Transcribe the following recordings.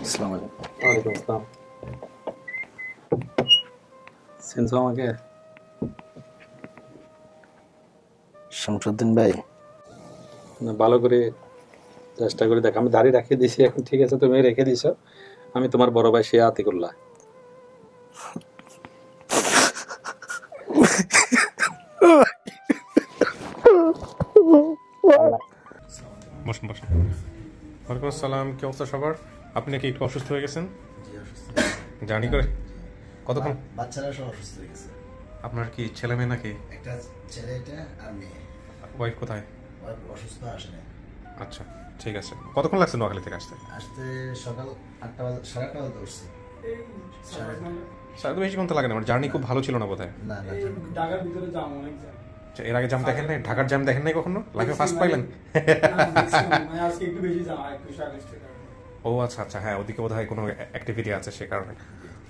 আসসালামু আলাইকুম। ওয়ালাইকুম আসসালাম। চিনছো আমাকে? শামসুদ্দিন ভাই, ভালো করে চেষ্টা করে দেখ। আমি দাড়ি রাখিয়ে দিছি এখন, ঠিক আছে? তুমি রেখে দিছো। আমি তোমার বড় ভাই শিয়া আতিকুল্লাহ। বসুন বসুন। ওয়ালাইকুম আসসালাম। কি অবস্থা সবার? আপনি কি একটু অসুস্থ হয়ে গেছেন? জার্নি করে কতক্ষণ? বাচ্চারা সব অসুস্থ হয়ে গেছে। আপনার কি ছেলে মেয়ে নাকি? একটা ছেলে এটা আর মেয়ে। ওয়াইফ কোথায়? ওরা অসুস্থ, আসে না। আচ্ছা ঠিক আছে। কতক্ষণ লাগছে নোয়াখালী থেকে আসতে? আসতে সকাল 8টা বাজে, 8:30 বাজে উঠছি। স্যার তো বেশিক্ষণ তো লাগে না, আমার জার্নি খুব ভালো ছিল না বোধহয়। না না, ঢাকার ভিতরে জাম অনেক জ্যাম। আচ্ছা, এর আগে জাম দেখেন নাই? ঢাকার জাম দেখেন নাই কখনো? লাইফে ফার্স্ট পাইলেন? আজকে একটু বেশি জাম, 21 টাকা। ও আচ্ছা আচ্ছা, হ্যাঁ ওদিকে বোধহয় কোনো অ্যাক্টিভিটি আছে সে কারণে।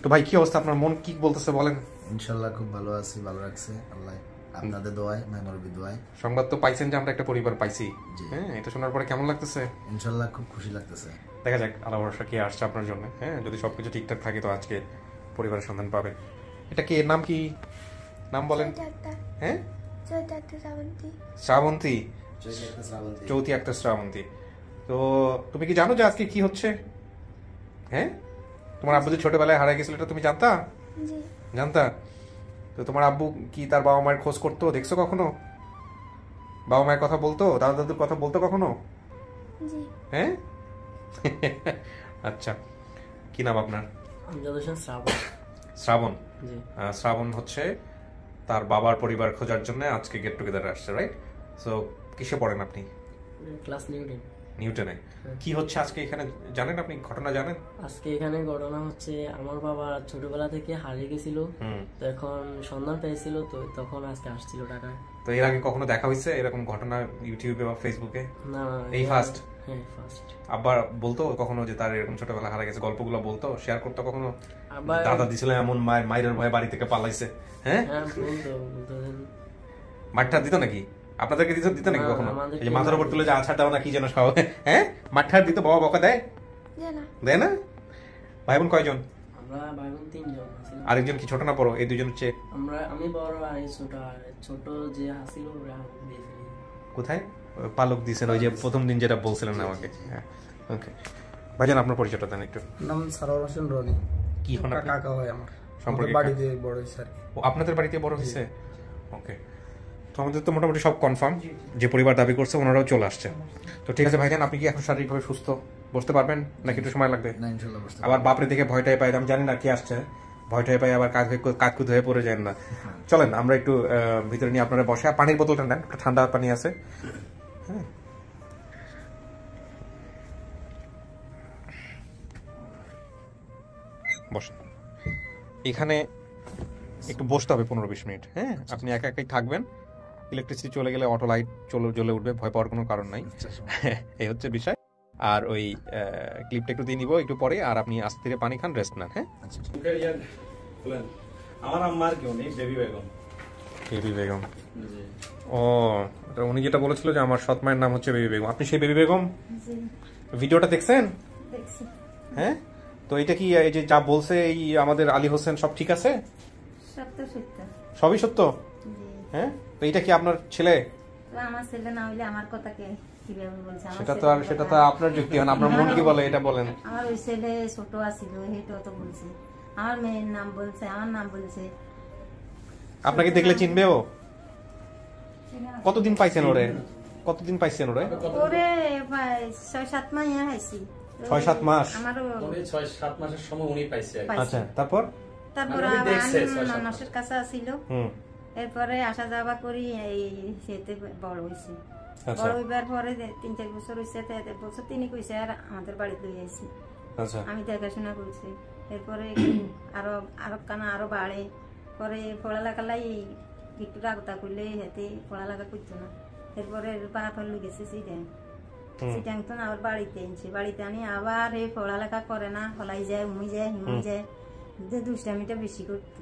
তো ভাই কি অবস্থা? আপনার মন কি বলতেছে বলেন। ইনশাল্লাহ খুব ভালো আছি, ভালো রাখছে আল্লাহ, আপনাদের দোয়ায়, মাইমরবি দোয়ায়। সংবাদ তো পাইছেন যে আমরা একটা পরিবার পাইছি। জি। হ্যাঁ, এটা শোনার পরে কেমন লাগতেছে? ইনশাল্লাহ খুব খুশি লাগতেছে। দেখা যাক আল্লাহ ভরসা কি আসছে আপনার জন্য। হ্যাঁ, যদি সবকিছু ঠিকঠাক থাকে তো আজকে পরিবারের সন্ধান পাবেন। এটা কি, এর নাম কি? নাম বলেন। হ্যাঁ, শ্রাবন্তী। চৌথি আক্তার শ্রাবন্তী। তো তুমি কি জানো যে আজকে কি হচ্ছে? হ্যাঁ, তোমার আব্বু যে ছোটবেলায় হারিয়ে গেছিল এটা তুমি জানতা? জানতা? তো তোমার আব্বু কি তার বাবা মায়ের খোঁজ করতো? দেখছো কখনো? বাবা মায়ের কথা বলতো, দাদা দাদুর কথা বলতো কখনো? হ্যাঁ। আচ্ছা, কি নাম আপনার? শ্রাবণ। শ্রাবণ। শ্রাবণ হচ্ছে তার বাবার পরিবার খোঁজার জন্য আজকে গেট টুগেদার আসছে, রাইট? সো কিসে পড়েন আপনি? Class Newton. নিউটনে। কি হচ্ছে আজকে এখানে জানেন আপনি? ঘটনা জানেন? আজকে এখানে ঘটনা হচ্ছে, আমার বাবা ছোটবেলা থেকে হারিয়ে গেছিল, তো এখন সন্ধান পেয়েছিল, তো তখন আজকে আসছিল ঢাকায়। তো এর আগে কখনো দেখা হয়েছে এরকম ঘটনা ইউটিউবে বা ফেসবুকে? না, এই ফার্স্ট? হ্যাঁ ফার্স্ট। আবার বলতো কখনো যে তার এরকম ছোটবেলা হারা গেছে, গল্পগুলো বলতো, শেয়ার করতো কখনো? আবার দাদা দিছিল এমন মায়ের ভয়ে বাড়ি থেকে পালাইছে? হ্যাঁ, বলতো। মাঠটা দিত নাকি? আপনাদেরকে দিত নাকি কখনো? এই যে মাথার উপর তুলে যে আছাড় দাও না কি যেন সব, হ্যাঁ মাঠটা দিত? বাবা বকা দেয়? দেয় না? ভাই বোন কয়জন? আমরা ভাই বোন 3 জন আছি। আরেকজন কি ছোট না বড়? এই দুজন হচ্ছে আমি বড় আর ছোট যে আসিল ওরা দিয়েছিল। কোথায় পালক দিয়েছেন? ওই যে প্রথম দিন যেটা বলছিলেন আমাকে। হ্যাঁ, ওকে। ভাইজান আপনার পরিচয়টা দেন একটু। নাম সারোয়ার হোসেন রনি। কি হন আপনি? কাকা হয় আমার, সম্পর্কে বাড়িতে বড় হইছে আর কি। ও আপনাদের বাড়িতে বড় হয়েছে? ওকে। তো আমাদের তো মোটামুটি সব কনফার্ম, যে পরিবার দাবি করছে ওনারাও চলে আসছে। তো ঠিক আছে ভাইজান, আপনি কি এখন শারীরিকভাবে সুস্থ? বসতে পারবেন নাকি একটু সময় লাগবে? না ইনশাল্লাহ বসতে আবার বাপরে দেখে ভয়টাই পাই, আমি জানি না কি আসছে, ভয়টাই পাই, আবার কাকুদ হয়ে পড়ে যান না। চলেন আমরা একটু ভিতরে নিয়ে আপনারা বসে, পানির বোতলটা নেন, ঠান্ডা পানি আছে। হ্যাঁ, বসেন। এখানে একটু বসতে হবে 15-20 মিনিট। হ্যাঁ, আপনি একা একাই থাকবেন। ইলেকট্রিসিটি চলে গেলে অটো লাইট জ্বলে উঠবে, ভয় পাওয়ার কোনো কারণ নাই। এই হচ্ছে বিষয়। আর ওই ক্লিপটা একটু দিয়ে নিব একটু পরে, আর আপনি আস্তে ধীরে পানি খান, রেস্ট নেন। হ্যাঁ, আমার আম্মার কেউ নেই, বেবি বেগম। বেবি বেগম। ও, উনি যেটা বলেছিল যে আমার সৎ মায়ের নাম হচ্ছে বেবি বেগম, আপনি সেই বেবি বেগম? ভিডিওটা দেখছেন? হ্যাঁ, তো এটা কি এই যে যা বলছে এই আমাদের আলী হোসেন সব ঠিক আছে? সবই সত্য? হ্যাঁ, তো এটা কি আপনার ছেলে? আমার ছেলে না হইলে আমার কথাকে কিভাবে বলছে? সেটা তো আপনার যুক্তি হয় না, আপনার মন কি বলে এটা বলেন। আমার ওই ছেলে ছোট আছিল, হেটো তো বলছে। আমার মেয়ের নাম বলছে, আমার নাম বলছে। আপনাকে দেখলে চিনবে ও? কতদিন পাইছেন ওরে? ওরে 6-7 মাস হয়েছি। 6-7 মাস? আমারও 6-7 মাসের সময় উনি পাইছে। আচ্ছা, তারপর মানুষের কাছে আসিল, এরপরে আসা যাওয়া করি এই সেতে বড় হয়েছে। বড় হইবার পরে 3-4 বছর হয়েছে, বছর তিনি কইছে আর আমাদের বাড়িতে লই আইছি। আমি দেখাশোনা করছি। এরপরে আরো কানা আরো বাড়ে, পরে পড়ালেখা লাই একটু রাগতা করলে হেতে পড়ালেখা করতো না। এরপরে বাপের লই গেছে সিটাং তো আবার বাড়িতে আনছে। বাড়িতে আনি আবার এই পড়ালেখা করে না, হলাই যায়, উমি যায়, হিমি যায়, দুষ্টামিটা বেশি করতো।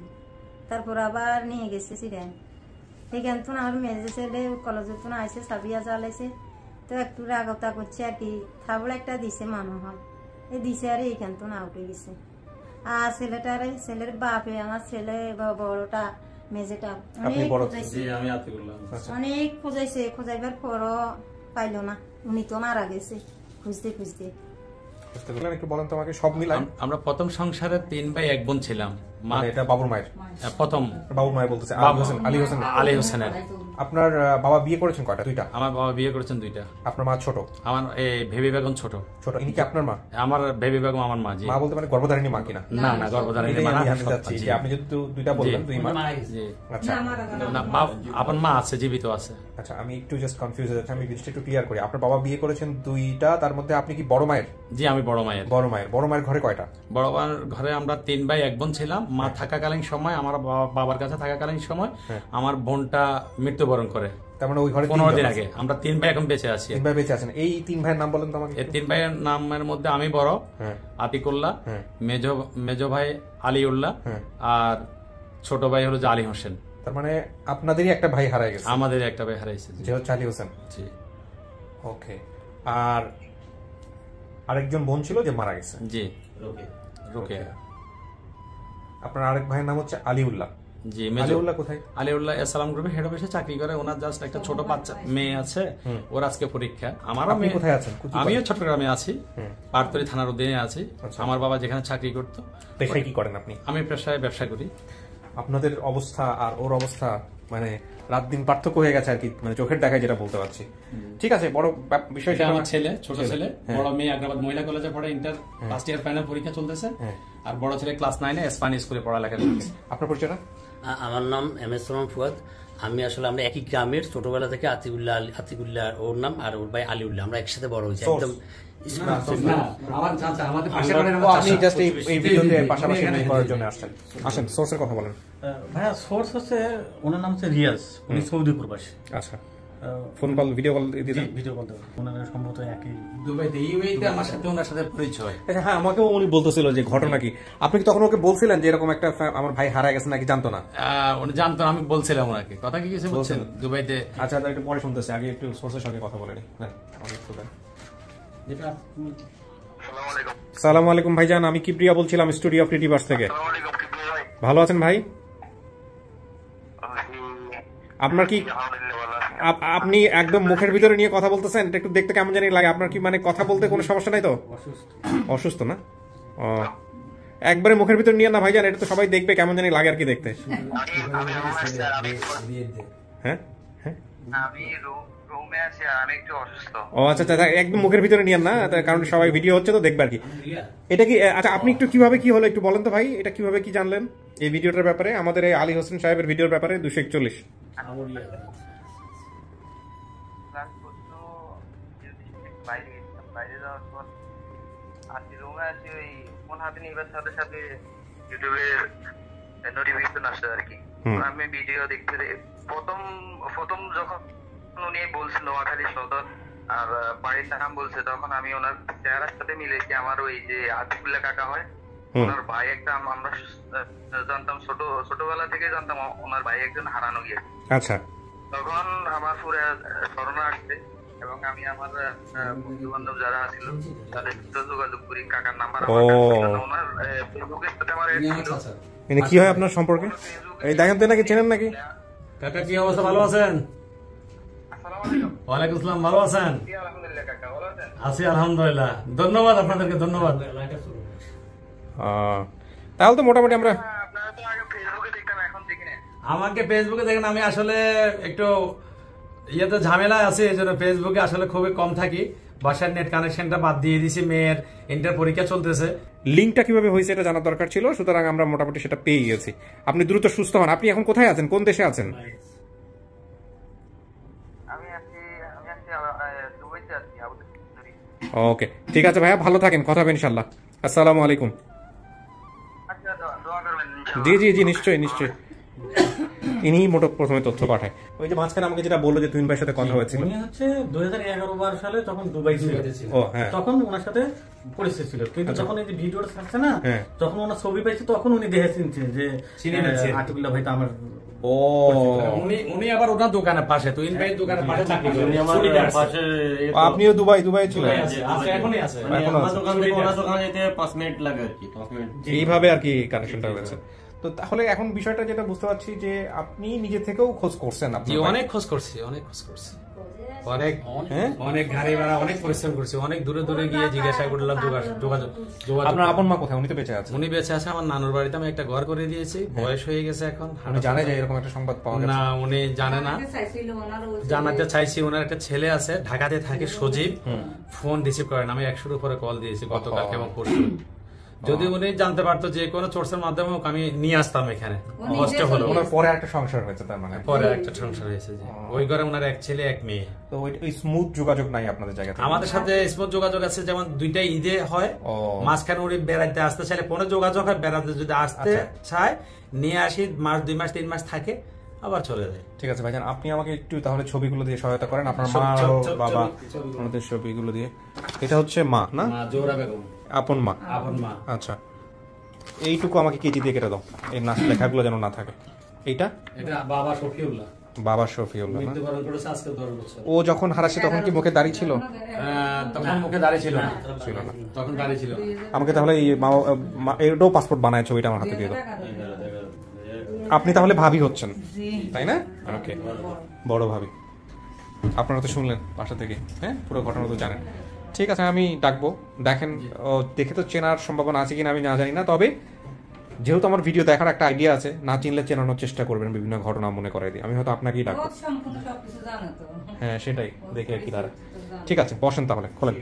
তারপর আবার নিয়ে গেছে সিটাং। সেখান তো আমার মেজে ছেলে কলেজের তো আইসে, সাবিয়া চালাইছে, তো একটু রাগতা করছে আর কি। থাবড়া একটা দিছে মানুষ হয়, এই দিছে আর এইখান তো না উঠে গেছে। আর ছেলের বাপে আমার ছেলে বড়টা মেজেটা অনেক খোঁজাইছে, অনেক খোঁজাইছে, খোঁজাইবার পরও পাইলো না, উনি তো মারা গেছে খুঁজতে খুঁজতে। একটু বলেন তো আমাকে সব মিলাই। আমরা প্রথম সংসারে 3 ভাই 1 বোন ছিলাম। মানে এটা বাবুর মায়ের প্রথম বাবুর মায়ের বলতেছে আলী হোসেনের। আপনার বাবা বিয়ে করেছেন কয়টা? 2টা। আমার বাবা বিয়ে করেছেন 2টা। আপনার মা ছোট? আমার এই বেবি বেগম ছোট। ছোট। ইনি কি আপনার মা? আমার বেবি বেগম আমার মা। জি। মা বলতে মানে গর্ভধারিণী মা কিনা? না না, গর্ভধারিণী মা না। আমি যাচ্ছি যে আপনি যদি 2টা বললেন, 2 মা। জি। আচ্ছা, না আপনার মা আছে, জীবিত আছে। আচ্ছা, আমি একটু জাস্ট কনফিউজ হয়ে যাচ্ছি, আমি জিনিসটা একটু ক্লিয়ার করি। আপনার বাবা বিয়ে করেছেন 2টা, তার মধ্যে আপনি কি বড় মায়ের? জি, আমি বড় মায়ের। বড় মায়ের ঘরে কয়টা? বড় মায়ের ঘরে আমরা 3 ভাই 1 বোন ছিলাম। মা থাকাকালীন সময়, আমার বাবার কাছে থাকাকালীন সময় আমার বোনটা মৃত্যুবরণ করে। তার মানে ওই ঘরে 15 দিন আগে। আমরা 3 ভাই এখন বেঁচে আছি। 3 ভাই বেঁচে আছেন। এই 3 ভাইয়ের নাম বলেন তো আমাকে। এই 3 ভাইয়ের নামের মধ্যে আমি বড়, আতিকুল্লাহ, মেজো ভাই আলিউল্লাহ, আর ছোট ভাই হলো আলী হোসেন। তার মানে আপনাদেরই একটা ভাই হারায় গেছে? আমাদের একটা ভাই হারাইছে, যে হচ্ছে আলী হোসেন। জি। ওকে। আর আরেকজন বোন ছিল যে মারা গেছে? জি, রোকেয়া। আপনার আরেক ভাইয়ের নাম হচ্ছে আলিউল্লাহ? জি। আলিউল্লাহ কোথায়? আলিউল্লাহ এসলাম গ্রুপে হেড অফিসে চাকরি করে। ওনার জাস্ট একটা ছোট বাচ্চা মেয়ে আছে, ওর আজকে পরীক্ষা। আমারও মেয়ে। কোথায় আছেন? আমিও চট্টগ্রামে আছি, পাটতলী থানার অধীনে আছি। আমার বাবা যেখানে চাকরি করতো। পেশায় কি করেন আপনি? আমি পেশায় ব্যবসা করি। আপনাদের অবস্থা আর ওর অবস্থা মানে রাত দিন পার্থক্য হয়ে গেছে আর কি, মানে চোখের দেখায় যেটা বলতে পারছি। ঠিক আছে, বড় বিষয় আমার ছেলে, ছোট ছেলে। বড় মেয়ে আগ্রাবাদ মহিলা কলেজে পড়ে, ইন্টার ফার্স্ট ইয়ার ফাইনাল পরীক্ষা চলতেছে। আর বড় ছেলে ক্লাস 9-এ স্প্যানিশ স্কুলে পড়ালেখা করতেছে। আপনার পরিচয়টা? আমার নাম MS রহমান ফুয়াদ। আমি আসলে আমরা একই গ্রামের, ছোটবেলা থেকে আতিকুল্লাহ ওর নাম, আর ওর ভাই আলিউল্লাহ, আমরা একসাথে বড় হয়েছি একদম। আপনি জাস্ট এই ভিডিওতে পাশাপাশি করার জন্য আসছেন। আসেন, সোর্সের কথা বলেন। ভাইয়া সোর্স হচ্ছে, ওনার নাম হচ্ছে রিয়াজ, উনি সৌদি প্রবাসী। আচ্ছা, ফোন কল, ভিডিও কল দিতেন? ভিডিও কল দেন, ওনার সম্ভবত একই দুবাইতে, ইউএইতে আমার সাথে ওনার সাথে পরিচয়। আচ্ছা, হ্যাঁ, আমাকেও উনি বলতেছিল যে ঘটনা কি। আপনি কি তখন ওকে বলছিলেন যে এরকম একটা আমার ভাই হারা গেছে, নাকি জানতো না? উনি জানতো, আমি বলছিলাম ওনাকে। কথা কি কিছু বলছেন দুবাইতে? আচ্ছা, একটু পরে শুনতেছি, আগে একটু সোর্সের সঙ্গে কথা বলে নিই। সালাম আলাইকুম ভাইজান, আমি কিবরিয়া বলছিলাম স্টুডিও অফ রিটিভার্স থেকে। ভালো আছেন ভাই? আপনার কি, আপনি একদম মুখের ভিতরে নিয়ে কথা বলতেছেন, এটা একটু দেখতে কেমন জানি লাগে। আপনার কি মানে কথা বলতে কোনো সমস্যা নাই তো? অসুস্থ না? ও, একবারে মুখের ভিতরে নিয়ে না ভাইজান, এটা তো সবাই দেখবে, কেমন জানি লাগে আর কি দেখতে। হ্যাঁ, ও আচ্ছা আচ্ছা, একদম মুখের ভিতরে নিয়ে না, কারণ সবাই ভিডিও হচ্ছে তো দেখবে আর কি। এটা কি, আচ্ছা, আপনি একটু কিভাবে কি হলো একটু বলেন তো ভাই, এটা কিভাবে কি জানলেন এই ভিডিওটার ব্যাপারে, আমাদের এই আলী হোসেন সাহেবের ভিডিওর ব্যাপারে? 241 বাইরে যাওয়ার পর আসি রুমে, আসি ওই ফোন হাতে নিবার সাথে সাথে ইউটিউবের নোটিফিকেশন আসছে আর কি। আমি ভিডিও দেখতে প্রথম যখন উনি বলছিল নোয়াখালী সদর আর বাড়ির নাম বলছে, তখন আমি ওনার চেহারার সাথে মিলেছি আমার ওই যে আতিকুল্লাহ কাকা হয়, ওনার ভাই একটা, আমরা জানতাম ছোটবেলা থেকে জানতাম ওনার ভাই একজন হারানো গিয়েছে। আচ্ছা, তখন আমার পুরো স্মরণে আসছে এবং আমি আমার বন্ধু বান্ধব যারা ছিল তাদের সাথে যোগাযোগ করি। কাকার নাম্বার ওনার ফেসবুকের সাথে আমার এনে কি হয় আপনার সম্পর্কে? এই দেখেন তো, নাকি চেনেন নাকি? কাকা কি অবস্থা, ভালো আছেন? ওয়ালাইকুম আসসালাম, ভালো আছেন? আলহামদুলিল্লাহ কাকা, ভালো আছেন? আছি আলহামদুলিল্লাহ, ধন্যবাদ আপনাদেরকে, ধন্যবাদ। তাহলে তো মোটামুটি আমরা, আপনারা তো আগে ফেসবুকে দেখতাম, এখন দেখি না। আমাকে ফেসবুকে দেখেন, আমি আসলে একটু ইয়েতে ঝামেলায় আছি, এই জন্য ফেসবুকে আসলে খুবই কম থাকি। বাসার নেট কানেকশনটা বাদ দিয়ে দিছি, মেয়ের ইন্টার পরীক্ষা চলতেছে। লিঙ্কটা কিভাবে হয়েছে এটা জানার দরকার ছিল, সুতরাং আমরা মোটামুটি সেটা পেয়ে গেছি। আপনি দ্রুত সুস্থ হন। আপনি এখন কোথায় আছেন, কোন দেশে আছেন? ওকে, ঠিক আছে ভাইয়া, ভালো থাকেন, কথা হবে ইনশাল্লাহ। আসসালামু আলাইকুম। জি জি জি, নিশ্চয়ই নিশ্চয়ই। ইনি মোট প্রথমে তথ্য পাঠায়। ওই যে মাঝখানে আমাকে যেটা বললো যে তুহিন ভাইয়ের সাথে কথা হয়েছিল, উনি হচ্ছে 2011-12 সালে তখন দুবাই ছিল, ও হ্যাঁ, তখন ওনার সাথে পরিচয় ছিল, কিন্তু যখন এই যে ভিডিওটা ছাড়ছে না, হ্যাঁ, যখন ওনার ছবি পাইছে তখন উনি দেখে চিনছে যে আতিকুল্লাহ ভাই তো আমার। ও উনি আবার ওনার দোকানের পাশে, তুহিন ভাইয়ের দোকানের পাশে চাকরি করে। আপনিও দুবাই ছিলেন? এখনই আছে। এইভাবে আর কি কানেকশনটা হয়েছে। তো তাহলে এখন বিষয়টা যেটা বুঝতে পারছি যে আপনি নিজে থেকেও খোঁজ করছেন। আপনি অনেক খোঁজ করছি, অনেক গাড়ি ভাড়া, অনেক পরিশ্রম করছি, অনেক দূরে দূরে গিয়ে জিজ্ঞাসা করলাম, যোগাযোগ। আপনার আপন মা কোথায়? উনি তো বেঁচে আছে। উনি বেঁচে আছে আমার নানুর বাড়িতে, আমি একটা ঘর করে দিয়েছি, বয়স হয়ে গেছে এখন। উনি জানে যে এরকম একটা সংবাদ পাওয়া গেছে? না, উনি জানে না। জানাতে চাইছি, ওনার একটা ছেলে আছে ঢাকাতে থাকে, সজীব, ফোন রিসিভ করেন। আমি 100-এর উপরে কল দিয়েছি গতকালকে এবং পরশু। যদি উনি জানতে পারতো যে কোনো সোর্সের মাধ্যমে আমি নিয়ে আসতাম এখানে, কষ্ট হলো। ওনার পরে একটা সংসার হয়েছে, তার মানে পরে একটা সংসার হয়েছে। ওই ঘরে ওনার এক ছেলে এক মেয়ে। তো ওই স্মুথ যোগাযোগ নাই আপনাদের জায়গাতে? আমাদের সাথে স্মুথ যোগাযোগ আছে, যেমন দুইটা ঈদে হয়, মাঝখানে উনি বেড়াইতে আসতে চাইলে ফোনে যোগাযোগ হয়, বেড়াতে যদি আসতে চায় নিয়ে আসি, মাস 2 মাস 3 মাস থাকে, আবার চলে যায়। ঠিক আছে ভাইজান, আপনি আমাকে একটু তাহলে ছবিগুলো দিয়ে সহায়তা করেন, আপনার মা বাবা ওনাদের ছবিগুলো দিয়ে। এটা হচ্ছে মা না? জোহরা বেগম, আপন মা। আচ্ছা, এইটুকু আমাকে কেজি দিয়ে কেটে দাও, এই লেখাগুলো যেন না থাকে। এটা বাবা শফিউল্লাহ। বাবা শফিউল্লাহ। মৃত্যুবরণ করেছে আজকে 10 বছর। ও যখন হারাচ্ছে তখন কি মুখে দাড়ি ছিল? তখন মুখে দাড়ি ছিল না, তখন দাড়ি ছিল। আমাকে তাহলে এটাও পাসপোর্ট বানায় ছবিটা আমার হাতে দিয়ে দাও। আপনি তাহলে ভাবি হচ্ছেন, তাই না? ওকে, বড় ভাবি। আপনারা তো শুনলেন বাসা থেকে, হ্যাঁ, পুরো ঘটনা তো জানেন। ঠিক আছে, আমি ডাকবো, দেখেন দেখে তো চেনার সম্ভাবনা আছে কিনা আমি না জানি না, তবে যেহেতু আমার ভিডিও দেখার একটা আইডিয়া আছে, না চিনলে চেনানোর চেষ্টা করবেন, বিভিন্ন ঘটনা মনে করাই দিই। আমি হয়তো আপনাকেই ডাকবো। হ্যাঁ, সেটাই দেখে কি দাঁড়ায়। ঠিক আছে, বসেন তাহলে, খোলেন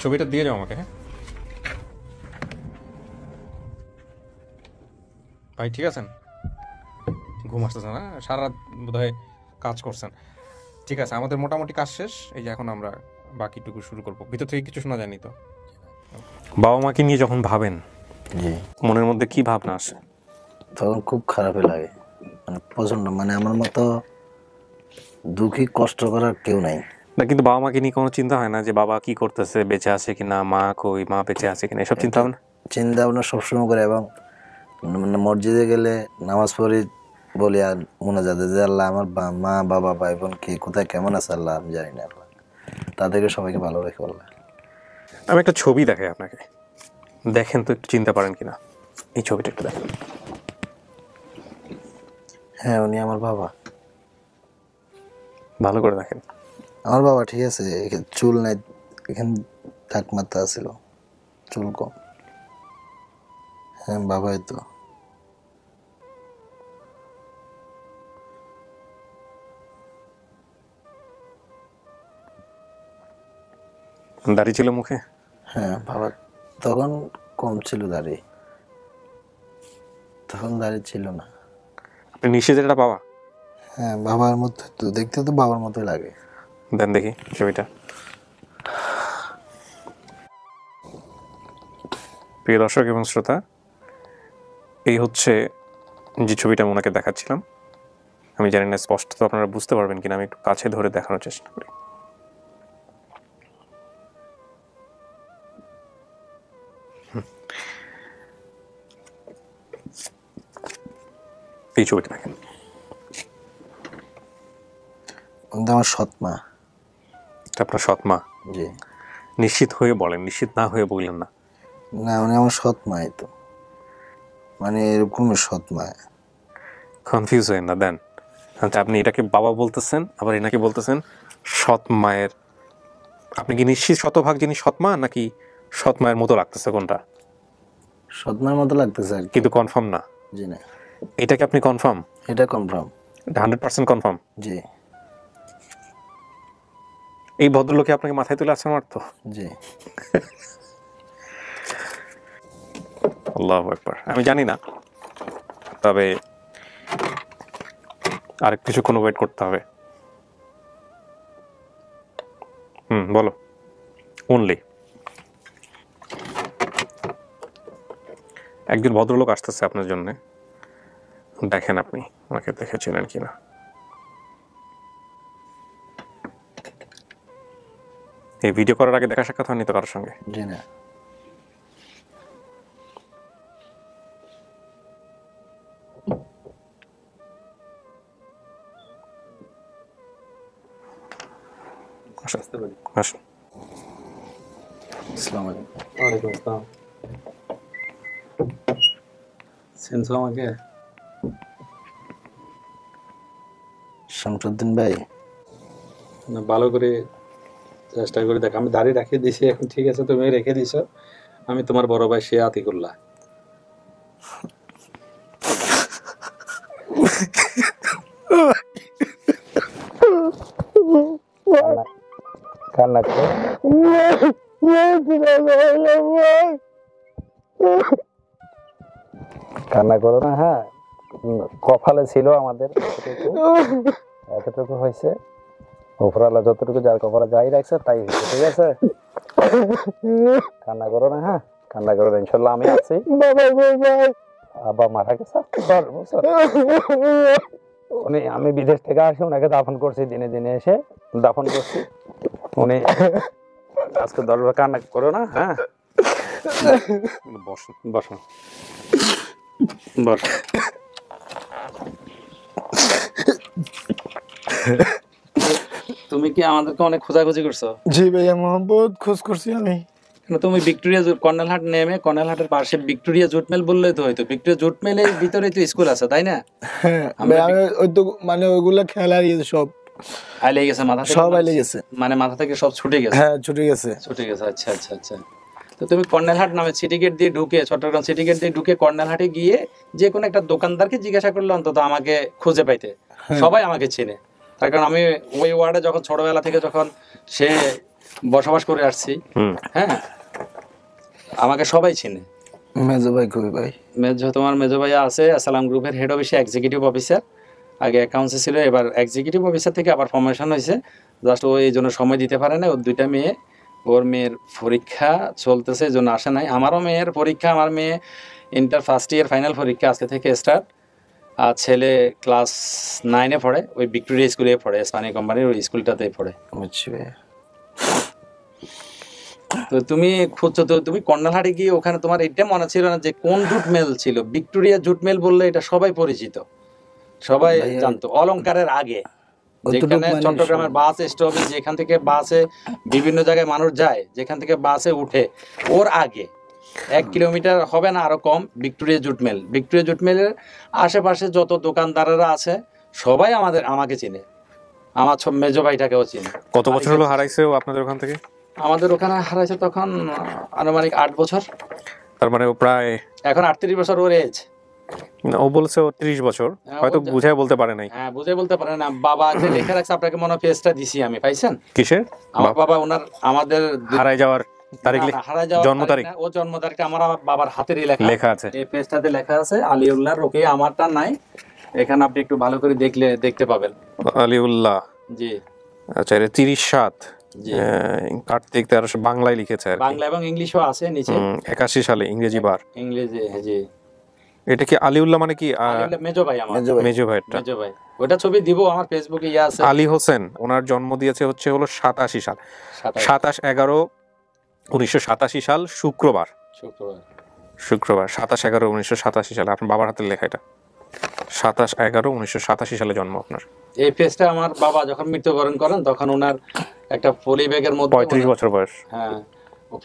ছবিটা দিয়ে যাও আমাকে। হ্যাঁ ভাই, ঠিক আছেন? ঘুম আসতেছে না? সারা রাত বোধহয় কাজ করছেন। ঠিক আছে, আমাদের মোটামুটি কাজ শেষ। এই যে এখন আমরা বাকিটুকু শুরু করবো। ভিতর থেকে কিছু শোনা যায়নি তো? বাবা মাকে নিয়ে যখন ভাবেন, জি, মনের মধ্যে কি ভাবনা আসে? তখন খুব খারাপই লাগে, মানে প্রচন্ড, মানে আমার মতো দুঃখী কষ্ট করার কেউ নাই। না, কিন্তু বাবা মাকে নিয়ে কোনো চিন্তা হয় না যে বাবা কি করতেছে, বেঁচে আছে কিনা, মা কই, মা বেঁচে আছে কিনা, এসব চিন্তা ভাবনা? চিন্তা ভাবনা সবসময় করে, এবং মানে মসজিদে গেলে নামাজ পড়ি, বলি আর মনে যাতে যে আল্লাহ আমার মা বাবা ভাই বোন কি কোথায় কেমন আছে আল্লাহ আমি জানি না, আল্লাহ তাদেরকে সবাইকে ভালো রেখে আল্লাহ। আমি একটা ছবি দেখাই আপনাকে, দেখেন তো একটু চিন্তা পারেন কিনা। এই ছবিটা একটু দেখেন। হ্যাঁ, উনি আমার বাবা। ভালো করে দেখেন। আমার বাবা, ঠিক আছে, চুল নাই, এখানে টাক মাথা ছিল, চুল কম। হ্যাঁ, বাবাই তো। দাড়ি ছিল মুখে? হ্যাঁ, বাবা তখন কম ছিল দাড়ি, তখন দাড়ি ছিল না। আপনি নিশ্চিত এটা বাবা? হ্যাঁ, বাবার মতো তো, দেখতে তো বাবার মতোই লাগে। দেন দেখি ছবিটা। প্রিয় দর্শক এবং শ্রোতা, এই হচ্ছে যে ছবিটা আমি ওনাকে দেখাচ্ছিলাম। আমি জানি না স্পষ্ট তো আপনারা বুঝতে পারবেন কিনা, আমি একটু কাছে ধরে দেখানোর চেষ্টা করি। এই ছবিটা দেখেন। আমার সৎ মা। আপনার সৎ মা? জি। নিশ্চিত হয়ে বলেন, নিশ্চিত না হয়ে বললেন না। না, উনি আমার সৎ মাই তো, মানে এরকমই সৎ মা। কনফিউজ হয়ে না দেন। আচ্ছা, আপনি এটাকে বাবা বলতেছেন, আবার এনাকে বলতেছেন সৎ মায়ের। আপনি কি নিশ্চিত শতভাগ যিনি সৎ মা, নাকি সৎ মায়ের মতো লাগতেছে? কোনটা? সৎ মায়ের মতো লাগতেছে আর কিন্তু কনফার্ম না? জি না। এটা কি আপনি কনফার্ম? এটা কনফার্ম, 100% কনফার্ম? জি। এই ভদ্রলোকে আপনাকে মাথায় তুলে আসছে মারতো? জি। আল্লাহু আকবার। আমি জানি না, তবে আরেক কিছুক্ষণ ওয়েট করতে হবে। বলো। অনলি একজন ভদ্রলোক আসতেছে আপনার জন্য, দেখেন আপনি আমাকে দেখেছিলেন কিনা। এই ভিডিও করার আগে দেখা সাক্ষাৎ হয়নি তো কারোর সঙ্গে? জি না। আসুন। আসসালামু আলাইকুম। ওয়ালাইকুম আসসালাম। চিনছো আমাকে? শামসুদ্দিন ভাই, না, ভালো করে চেষ্টা করে দেখ। আমি দাড়ি রাখিয়ে দিছি এখন, ঠিক আছে? তুমি রেখে দিছো। আমি তোমার বড় ভাই সে আতিকুল্লাহ। কান্না করে কান্না করো না। হ্যাঁ, কপালে ছিল আমাদের এতটুকু হয়েছে। উপরালা যতটুকু যার কপালে যাই রাখছে তাই হয়েছে, ঠিক আছে? কান্না করো না। হ্যাঁ, কান্না করো না, ইনশাল্লাহ আমি আছি। আব্বা মারা গেছে, উনি আমি বিদেশ থেকে আসি, ওনাকে দাফন করছি, দিনে দিনে এসে দাফন করছি। উনি আজকে 10 বার কান্না করো না। হ্যাঁ, বসো বসো বসো। তুমি কি আমাদেরকে অনেক খোঁজাখুঁজি করছো? জি ভাইয়া, বহুত খোঁজ করছি আমি। তুমি ভিক্টোরিয়া কর্নেলহাট নেমে কর্নেলহাটের পাশে ভিক্টোরিয়া জুট মিল বললেই তো হয়তো। ভিক্টোরিয়া জুট মিলের ভিতরেই তো স্কুল আছে, তাই না? হ্যাঁ, আমি ওই তো মানে ওইগুলা খেলা সব আইলে গেছে মাথা থেকে, সব আইলে গেছে, মানে মাথা থেকে সব ছুটে গেছে। হ্যাঁ ছুটে গেছে, ছুটে গেছে। আচ্ছা আচ্ছা আচ্ছা। তো তুমি কর্নেলহাট নামে সিটি গেট দিয়ে ঢুকে, চট্টগ্রাম সিটি গেট দিয়ে ঢুকে কর্নেলহাটে গিয়ে যে কোনো একটা দোকানদারকে জিজ্ঞাসা করলে অন্তত আমাকে খুঁজে পাইতে। সবাই আমাকে চেনে, তার কারণ আমি ওই ওয়ার্ডে যখন ছোটবেলা থেকে যখন সে বসবাস করে আসছি। হ্যাঁ, আমাকে সবাই চিনে। মেজো ভাই কই ভাই? তোমার মেজো ভাইয়া আছে আসসালাম গ্রুপের হেড অফিসে এক্সিকিউটিভ অফিসার, আগে অ্যাকাউন্টসে ছিল, এবার এক্সিকিউটিভ অফিসার থেকে আবার ফরমেশন হয়েছে। জাস্ট ও এই জন্য সময় দিতে পারে না, ওর 2টা মেয়ে, ওর মেয়ের পরীক্ষা চলতেছে, এই জন্য আসে নাই। আমারও মেয়ের পরীক্ষা, আমার মেয়ে ইন্টার ফার্স্ট ইয়ার ফাইনাল পরীক্ষা আজকে থেকে স্টার্ট। আর ছেলে ক্লাস 9-এ পড়ে, ওই ভিক্টোরিয়া স্কুলে পড়ে, স্পানি কোম্পানির ওই স্কুলটাতেই পড়ে। বুঝছি ভাই। তো তুমি খুঁজছো, তো তুমি কর্নেলহাটে গিয়ে ওখানে তোমার এটা মনে ছিল না যে কোন জুট মেল ছিল? ভিক্টোরিয়া জুট মেল বললে এটা সবাই পরিচিত, সবাই জানতো। অলংকারের আগে যেখানে চট্টগ্রামের বাস স্টপে, যেখান থেকে বাসে বিভিন্ন জায়গায় মানুষ যায়, যেখান থেকে বাসে উঠে, ওর আগে 1 কিলোমিটার হবে না, আরো কম, Victoria jute mill. Victoria jute মেলের আশেপাশে যত দোকানদারেরা আছে সবাই আমাকে চিনে, আমার মেজো ভাইটাকেও চিনে। কত বছর হলো হারাইছে ও আপনাদের ওখান থেকে? আমাদের ওখানে হারাইছে তখন আনুমানিক 8 বছর। তার মানে ও প্রায় এখন 38 বছর ওর এজ। ও বলছে ও 30 বছর, হয়তো বুঝায় বলতে পারে নাই। হ্যাঁ, বুঝাই বলতে পারে না। বাবা যে লেখা রাখছে, আপনাকে মনে পেজটা দিছি আমি, পাইছেন? কিসের? আমার বাবা ওনার আমাদের হারাই যাওয়ার তারিখ, জন্ম তারিখ, ও জন্ম তারিখটা আমার বাবার হাতেরই লেখা আছে। এই পেজটাতে লেখা আছে আলিউল্লাহ রোকে, আমারটা নাই। এখানে আপনি একটু ভালো করে দেখতে পাবেন। আলিউল্লাহ, জি। আচ্ছা, 37 কার্তিক 1300 বাংলায় লিখেছে আর বাংলা এবং ইংলিশও আছে নিচে। 81 সালে ইংরেজি বার, ইংরেজি। জি। এটা কি আলিউল্লাহ মানে কি? মেজো ভাই আমার, মেজো ভাইটা। মেজো ভাই, ওটা ছবি দিব আমার ফেসবুকে, আছে। আলী হোসেন, ওনার জন্ম দিয়েছে হলো 87 সাল, 27/11/1987 সাল, শুক্রবার। 27/11/1987 সালে। আপনার বাবার হাতের লেখা এটা। 27/11/1987 সালে জন্ম আপনার। এই পেজটা আমার বাবা যখন মৃত্যুবরণ করেন তখন ওনার একটা পলি ব্যাগের মধ্যে, 35 বছর বয়স। হ্যাঁ,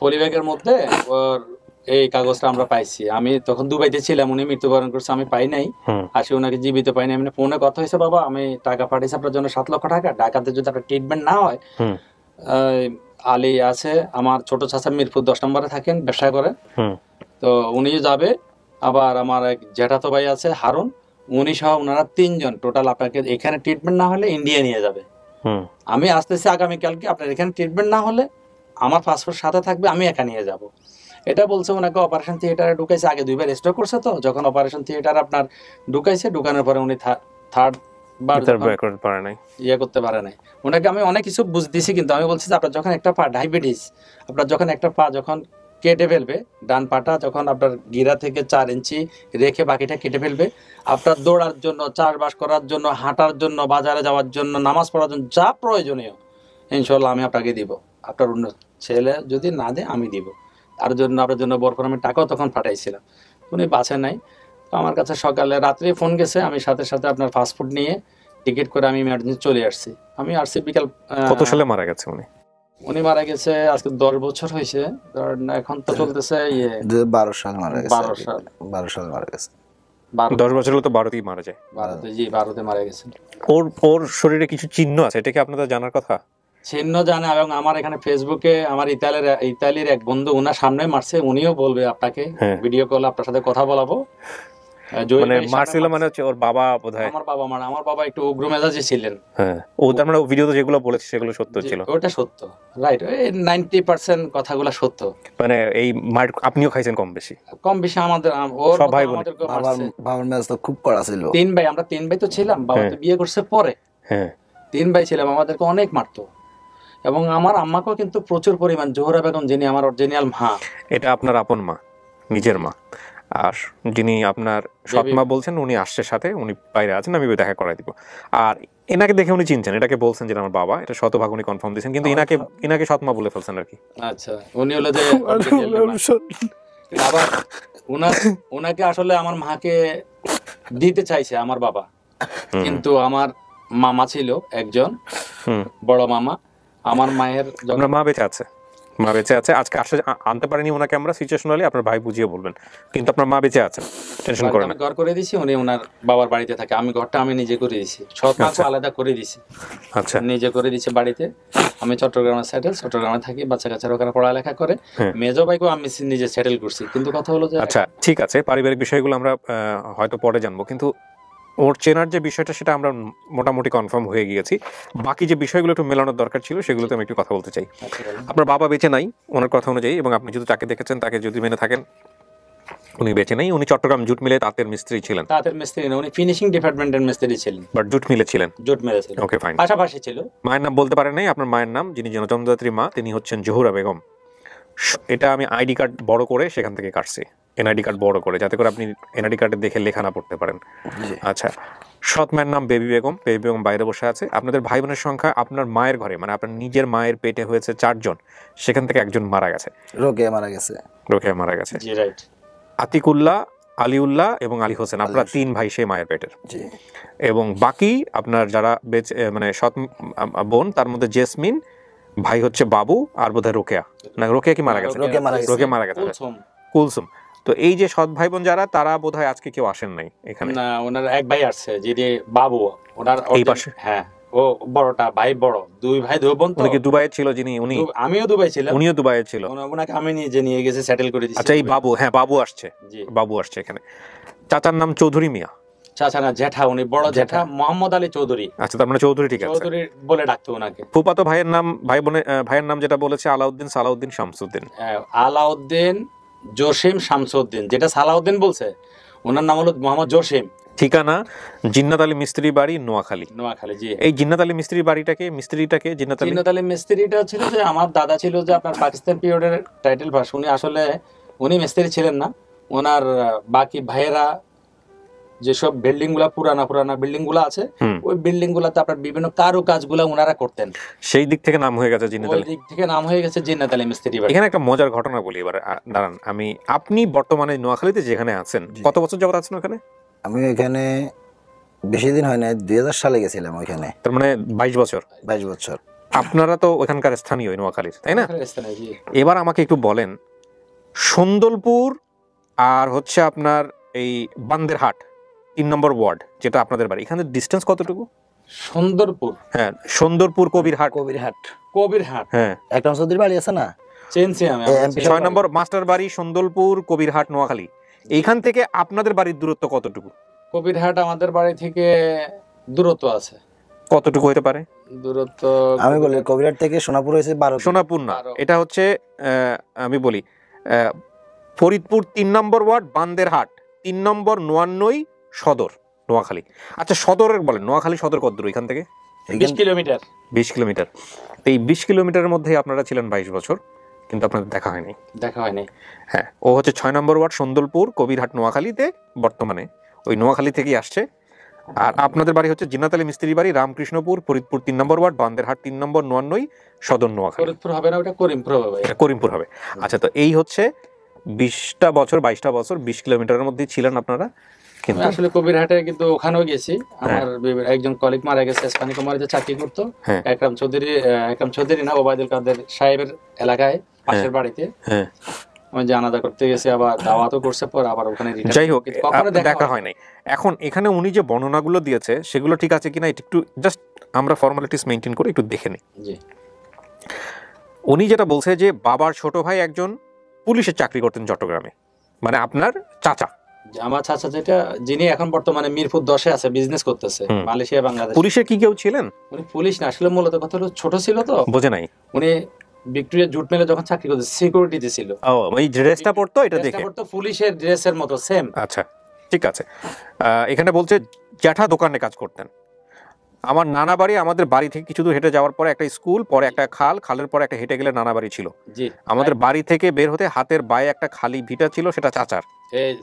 পলি ব্যাগের মধ্যে ওর এই কাগজটা আমরা পাইছি। আমি তখন দুবাইতে ছিলাম, উনি মৃত্যুবরণ করছে, আমি পাই নাই, আসি ওনাকে জীবিত পাই নাই। মানে ফোনে কথা হয়েছে, বাবা আমি টাকা পাঠিয়েছি আপনার জন্য 7 লক্ষ টাকা, ঢাকাতে যদি আপনার ট্রিটমেন্ট না হয়। আলী আছে আমার ছোট চাচা, মিরপুর 10 নম্বরে থাকেন, ব্যবসা করেন, তো উনি যাবে। আবার আমার এক জ্যাঠাতো ভাই আছে হারুন, উনি সহ ওনারা 3 জন টোটাল আপনাকে এখানে ট্রিটমেন্ট না হলে ইন্ডিয়া নিয়ে যাবে। আমি আসতেছি আগামীকালকে, আপনার এখানে ট্রিটমেন্ট না হলে আমার পাসপোর্ট সাথে থাকবে, আমি একা নিয়ে যাব। এটা বলছে। ওনাকে অপারেশন থিয়েটারে ঢুকাইছে, আগে 2 বার স্ট্রোক করছে, তো যখন অপারেশন থিয়েটার আপনার ঢুকাইছে, ঢুকানোর পরে উনি থার্ড বার করতে পারে নাই। ওনাকে আমি অনেক কিছু বুঝ দিছি, কিন্তু আমি বলছি যে আপনার যখন একটা পা ডায়াবেটিস, আপনার যখন একটা পা যখন কেটে ফেলবে, ডান পাটা যখন আপনার গিরা থেকে 4 ইঞ্চি রেখে বাকিটা কেটে ফেলবে, আপনার দৌড়ার জন্য, চাষবাস করার জন্য, হাঁটার জন্য, বাজারে যাওয়ার জন্য, নামাজ পড়ার জন্য যা প্রয়োজনীয় ইনশাল্লাহ আমি আপনাকে দিব। আপনার অন্য ছেলে যদি না দেয় আমি দিব। তার জন্য আপনার জন্য বরফর আমি টাকাও তখন পাঠাইছিলাম, উনি বাঁচে নাই। তো আমার কাছে সকালে রাত্রে ফোন গেছে, আমি সাথে সাথে আপনার ফাস্টফুড নিয়ে টিকিট করে আমি ইমার্জেন্সি চলে আসছি। আমি আসছি বিকাল। কত সালে মারা গেছে উনি? উনি মারা গেছে আজকে 10 বছর হয়েছে, এখন তো চলতেছে 12 সাল মারা গেছে। 12 সাল মারা গেছে। 10 বছর হলে তো 12তেই মারা যায়। 12তে, জি 12তে মারা গেছে। ওর শরীরে কিছু চিহ্ন আছে, এটা কি আপনাদের জানার কথা? চিহ্ন জানে, এবং আমার এখানে ফেসবুকে আমার ইতালির এক বন্ধু ওনার সামনে মারছে, উনিও বলবে আপনাকে, ভিডিও কল আপনার সাথে কথা বলাবো। মানে মারছিল মানে হচ্ছে ওর বাবা বোধহয়। আমার বাবা একটু উগ্র মেজাজে ছিলেন। হ্যাঁ, ও তার মানে ভিডিওতে যেগুলো বলেছে সেগুলো সত্য ছিল। ওটা সত্য, রাইট। 90% কথাগুলো সত্য। মানে এই মার আপনিও খাইছেন কম বেশি? কম বেশি আমাদের ওর সব ভাই বোন। বাবার মেজাজ তো খুব কড়া ছিল। 3 ভাই, আমরা 3 ভাই তো ছিলাম, বাবা তো বিয়ে করছে পরে। হ্যাঁ, 3 ভাই ছিলাম, আমাদেরকে অনেক মারতো। এবং আমার আম্মাকেও কিন্তু প্রচুর পরিমাণ, জোহরা বেগম যিনি আমার অরিজিনাল মা। এটা আপনার আপন মা, নিজের মা। আর যিনি আপনার সৎমা বলছেন উনি আসছে সাথে, উনি বাইরে আছেন, আমি দেখা করাই দিব। আর এনাকে দেখে উনি চিনছেন, এটাকে বলছেন যে আমার বাবা, এটা শতভাগ উনি কনফার্ম দিয়েছেন, কিন্তু এনাকে সৎমা বলে ফেলছেন আর কি। আচ্ছা, উনি হলো যে আবার ওনাকে আসলে আমার মাকে দিতে চাইছে আমার বাবা, কিন্তু আমার মামা ছিল একজন বড় মামা, আমার মায়ের। আপনার মা বেঁচে আছে? মা বেঁচে আছে, আজকে আসলে আনতে পারিনি ওনাকে আমরা, সিচুয়েশনালি আপনার ভাই বুঝিয়ে বলবেন, কিন্তু আপনার মা বেঁচে আছেন, টেনশন করেন না। আমি ঘর করে দিয়েছি, উনি ওনার বাবার বাড়িতে থাকে, আমি ঘরটা আমি নিজে করে দিয়েছি, সব মাকে আলাদা করে দিয়েছি। আচ্ছা, নিজে করে দিয়েছি বাড়িতে। আমি চট্টগ্রামে সেটেল, চট্টগ্রামে থাকি, বাচ্চা কাচ্চারা ওখানে পড়ালেখা করে। মেজো ভাইকেও আমি নিজে সেটেল করছি, কিন্তু কথা হলো যে আচ্ছা ঠিক আছে, পারিবারিক বিষয়গুলো আমরা হয়তো পরে জানবো, কিন্তু ওর চেনার যে বিষয়টা সেটা আমরা মোটামুটি কনফার্ম হয়ে গিয়েছি। বাকি যে বিষয়গুলো একটু মেলানোর দরকার ছিল সেগুলোতে আমি একটু কথা বলতে চাই। আপনার বাবা বেঁচে নাই ওনার কথা অনুযায়ী, এবং আপনি যদি তাকে দেখেছেন, তাকে যদি মেনে থাকেন, উনি বেঁচে নাই। উনি চট্টগ্রাম জুট মিলে তাঁতের মিস্ত্রি ছিলেন। তাঁতের মিস্ত্রি না, উনি ফিনিশিং ডিপার্টমেন্টের মিস্ত্রি ছিলেন, বাট জুট মিলে ছিলেন। জুট মিলে ছিলেন, ওকে ফাইন। পাশাপাশি ছিল। মায়ের নাম বলতে পারেন নাই? আপনার মায়ের নাম, যিনি জনজাতির মা, তিনি হচ্ছেন জোহরা বেগম। এটা আমি আইডি কার্ড বড় করে সেখান থেকে কাটছি, এনআইডি কার্ড বড় করে, যাতে করে আপনি এনআইডি কার্ডে দেখে লেখা না পড়তে পারেন। আচ্ছা, সৎ মায়ের নাম বেবি বেগম। বেবি বেগম বাইরে বসে আছে। আপনাদের ভাই বোনের সংখ্যা আপনার মায়ের ঘরে, মানে আপনার নিজের মায়ের পেটে হয়েছে 4 জন, সেখান থেকে একজন মারা গেছে, রোকেয়া মারা গেছে। রোকেয়া মারা গেছে, জি রাইট। আতিকুল্লাহ, আলিউল্লাহ এবং আলী হোসেন, আপনারা 3 ভাই সেই মায়ের পেটের। এবং বাকি আপনার যারা বেঁচে, মানে সৎ বোন, তার মধ্যে জেসমিন, ভাই হচ্ছে বাবু, আর বোধহয় রোকেয়া, না রোকেয়া কি মারা গেছে? রোকেয়া মারা গেছে, কুলসুম। তো এই যে সৎ ভাই বোন যারা, তারা বোধহয় আজকে কেউ আসেন নাই এখানে। না, ওনার এক ভাই আসছে, যিনি বাবু, ওনার এই পাশে। হ্যাঁ, ও বড়টা ভাই, বড় 2 ভাই 2 বোন। উনি কি দুবাইয়ে ছিল? যিনি উনি, আমিও দুবাই ছিলাম, উনিও দুবাইয়ে ছিল। ওনাকে আমি নিজে নিয়ে গেছে, সেটেল করে দিয়েছি। আচ্ছা, এই বাবু, হ্যাঁ বাবু আসছে, বাবু আসছে এখানে। চাচার নাম চৌধুরী মিয়া? চাচা না, জেঠা, উনি বড় জেঠা, মোহাম্মদ আলী চৌধুরী। আচ্ছা, তার মানে চৌধুরী, ঠিক আছে, চৌধুরী বলে ডাকতো ওনাকে। ফুফাতো ভাইয়ের নাম, ভাইয়ের নাম যেটা বলেছে আলাউদ্দিন, সালাউদ্দিন, শামসুদ্দিন। আলাউদ্দিন, জসিম, শামসুদ্দিন। যেটা সালাউদ্দিন বলছে, ওনার নাম হলো মোহাম্মদ জসিম। ঠিকানা জিন্নাত আলী মিস্ত্রি বাড়ি, নোয়াখালী। নোয়াখালী, জি। এই জিন্নাত আলী মিস্ত্রি বাড়িটাকে, মিস্ত্রিটাকে, জিন্নাত আলী মিস্ত্রিটা ছিল যে আমার দাদা ছিল যে আপনার পাকিস্তান পিরিয়ডের টাইটেল পাস। উনি আসলে উনি মিস্ত্রি ছিলেন না, ওনার বাকি ভাইয়েরা যেসব বিল্ডিং গুলা, পুরানা বিল্ডিং গুলা আছে, ওই বিল্ডিং গুলাতে আপনার বিভিন্ন কারুকাজগুলা ওনারা করতেন। সেই দিক থেকে নাম হয়ে গেছে জিন্নাত আলী, ওই দিক থেকে নাম হয়ে গেছে জিন্নাত আলী মিস্ত্রি বাড়ি। এখানে একটা মজার ঘটনা বলি এবার, দাঁড়ান। আপনি বর্তমানে নোয়াখালীতে যেখানে আছেন, কত বছর যাবত আছেন ওখানে? আমি এখানে বেশি দিন হয় না, 2000 সালে গেছিলাম ওইখানে। তার মানে 22 বছর। 22 বছর। আপনারা তো ওখানকার স্থানীয়, নোয়াখালীর, তাই না? এবার আমাকে একটু বলেন, সন্দলপুর আর হচ্ছে আপনার এই বান্দেরহাট 3 নম্বর ওয়ার্ড, যেটা আপনাদের বাড়ি, এখানে ডিস্টেন্স কতটুকু? সুন্দরপুর, হ্যাঁ সুন্দরপুর, কবিরহাট, হ্যাঁ, একটা চৌধুরী বাড়ি আছে না, চেনছি আমি। 6 নম্বর মাস্টার বাড়ি, সন্দলপুর, কবিরহাট, নোয়াখালী। এইখান থেকে আপনাদের বাড়ির দূরত্ব কতটুকু? কবিরহাট আমাদের বাড়ি থেকে দূরত্ব আছে, কতটুকু হতে পারে দূরত্ব? আমি বলি কবিরহাট থেকে সোনাপুর হয়েছে 12। সোনাপুর না, এটা হচ্ছে আমি বলি ফরিদপুর 3 নম্বর ওয়ার্ড, বান্দেরহাট 3 নম্বর, 99 সদর, নোয়াখালী। আচ্ছা, সদরের বলেন, নোয়াখালী সদর কত দূর এখান থেকে? 20 কিলোমিটার। 20 কিলোমিটার। এই 20 কিলোমিটারের মধ্যে আপনারা ছিলেন 22 বছর, কিন্তু আপনাদের দেখা হয়নি। দেখা হয়নি। হ্যাঁ, ও হচ্ছে 6 নম্বর ওয়ার্ড, সন্দলপুর, কবিরহাট, নোয়াখালীতে বর্তমানে, ওই নোয়াখালী থেকেই আসছে। আর আপনাদের বাড়ি হচ্ছে জিন্নাত আলী মিস্ত্রি বাড়ি, রামকৃষ্ণপুর, ফরিদপুর 3 নম্বর ওয়ার্ড, বান্দেরহাট 3 নম্বর, 99 সদর নোয়াখালী। ফরিদপুর হবে না, ওটা করিমপুর হবে ভাই। এটা করিমপুর হবে। আচ্ছা, তো এই হচ্ছে 20টা বছর 22টা বছর 20 কিলোমিটারের মধ্যেই ছিলেন আপনারা। কিন্তু আসলে কবিরহাটে কিন্তু ওখানেও গেছি, আমার একজন কলিগ মারা গেছে, স্থানীয় কোম্পানিতে চাকরি করতো, একরাম চৌধুরী না, ওবায়দুল কাদের সাহেবের এলাকায় পাশের বাড়িতে। আমি জানাজা করতে গেছি, আবার দাওয়াতও করছে, পর আবার ওখানে যাই হোক দেখা হয় নাই। এখন এখানে উনি যে বর্ণনাগুলো দিয়েছে সেগুলো ঠিক আছে কিনা একটু জাস্ট আমরা ফর্মালিটিস মেইনটেইন করে একটু দেখে নিই। জি, উনি যেটা বলছে যে বাবার ছোট ভাই একজন পুলিশের চাকরি করতেন চট্টগ্রামে, মানে আপনার চাচা। আমার চাচা যেটা, যিনি এখন বর্তমানে মিরপুর 10-এ আছে, বিজনেস করতেছে মালয়েশিয়া বাংলাদেশ। পুলিশের কি কেউ ছিলেন? উনি পুলিশ না, আসলে মূলত কথা হলো ছোট ছিল তো, বোঝে নাই। উনি ভিক্টোরিয়া জুট মিলে যখন চাকরি করতে সিকিউরিটিতে ছিল। ও, ওই ড্রেসটা পরতো, এটা দেখে পরতো পুলিশের ড্রেসের মতো সেম। আচ্ছা, ঠিক আছে। এখানে বলছে জ্যাঠা দোকানে কাজ করতেন। আমার নানা বাড়ি আমাদের বাড়ি থেকে কিছু দূর হেঁটে যাওয়ার পরে একটা স্কুল, পরে একটা খাল, খালের পরে একটা হেঁটে গেলে নানা বাড়ি ছিল। আমাদের বাড়ি থেকে বের হতে হাতের বায়ে একটা খালি ভিটা ছিল, সেটা চাচার।